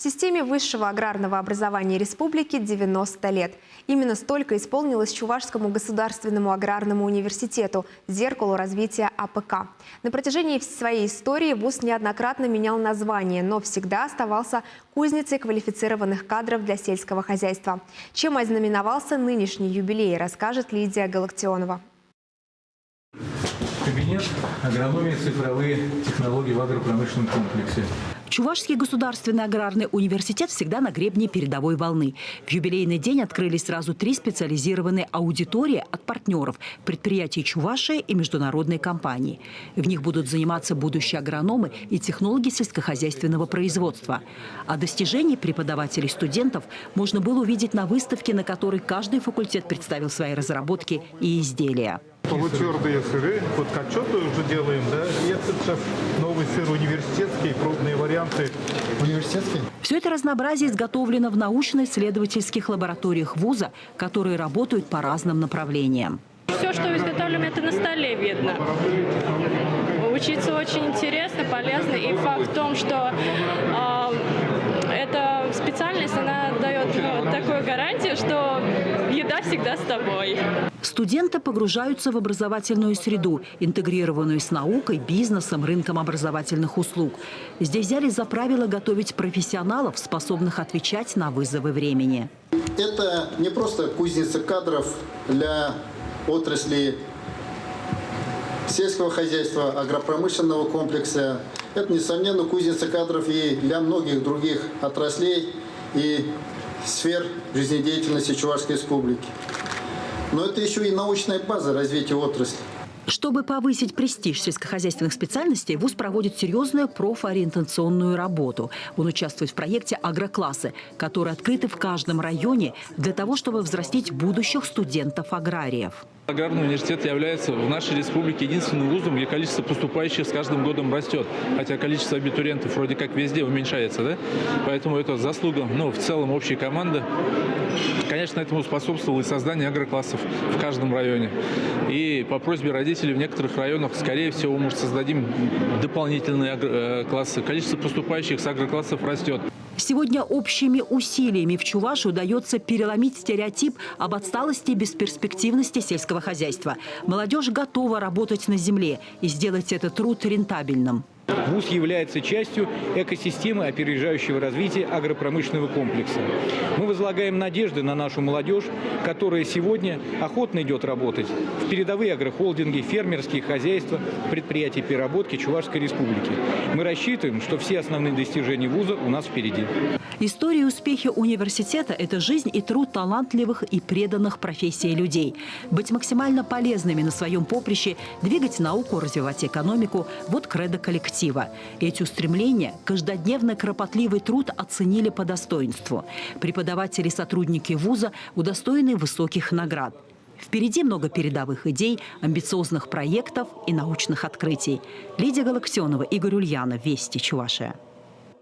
Системе высшего аграрного образования республики 90 лет. Именно столько исполнилось Чувашскому государственному аграрному университету, зеркалу развития АПК. На протяжении своей истории вуз неоднократно менял название, но всегда оставался кузницей квалифицированных кадров для сельского хозяйства. Чем ознаменовался нынешний юбилей, расскажет Лидия Галактионова. Кабинет агрономии, цифровые технологии в агропромышленном комплексе. Чувашский государственный аграрный университет всегда на гребне передовой волны. В юбилейный день открылись сразу 3 специализированные аудитории от партнеров – предприятий Чувашии и международной компании. В них будут заниматься будущие агрономы и технологи сельскохозяйственного производства. А достижения преподавателей и студентов можно было увидеть на выставке, на которой каждый факультет представил свои разработки и изделия. Полутвердые сыры, вот к отчету уже делаем, да? И это сейчас новый сыр университетский, пробные варианты. Университетский? Все это разнообразие изготовлено в научно-исследовательских лабораториях вуза, которые работают по разным направлениям. Все, что изготовляем, это на столе видно. Учиться очень интересно, полезно. И факт в том, что эта специальность, она дает такую гарантию, что еда всегда с тобой. Студенты погружаются в образовательную среду, интегрированную с наукой, бизнесом, рынком образовательных услуг. Здесь взяли за правило готовить профессионалов, способных отвечать на вызовы времени. Это не просто кузница кадров для отрасли сельского хозяйства, агропромышленного комплекса. Это, несомненно, кузница кадров и для многих других отраслей и сфер жизнедеятельности Чувашской республики. Но это еще и научная база развития отрасли. Чтобы повысить престиж сельскохозяйственных специальностей, вуз проводит серьезную профориентационную работу. Он участвует в проекте «Агроклассы», которые открыты в каждом районе для того, чтобы взрастить будущих студентов-аграриев. Аграрный университет является в нашей республике единственным вузом, где количество поступающих с каждым годом растет. Хотя количество абитуриентов вроде как везде уменьшается, да? Поэтому это заслуга, в целом общей команды. Конечно, этому способствовало и создание агроклассов в каждом районе. И по просьбе родителей в некоторых районах, скорее всего, мы создадим дополнительные классы. Количество поступающих с агроклассов растет. Сегодня общими усилиями в Чувашии удается переломить стереотип об отсталости и бесперспективности сельского хозяйства. Молодежь готова работать на земле и сделать этот труд рентабельным. ВУЗ является частью экосистемы опережающего развития агропромышленного комплекса. Мы возлагаем надежды на нашу молодежь, которая сегодня охотно идет работать в передовые агрохолдинги, фермерские хозяйства, предприятия переработки Чувашской республики. Мы рассчитываем, что все основные достижения ВУЗа у нас впереди. История и успехи университета – это жизнь и труд талантливых и преданных профессии людей. Быть максимально полезными на своем поприще, двигать науку, развивать экономику – вот кредо коллектива. Эти устремления, каждодневный кропотливый труд оценили по достоинству. Преподаватели и сотрудники вуза удостоены высоких наград. Впереди много передовых идей, амбициозных проектов и научных открытий. Лидия Галактионова, Игорь Ульянов, Вести, Чувашия.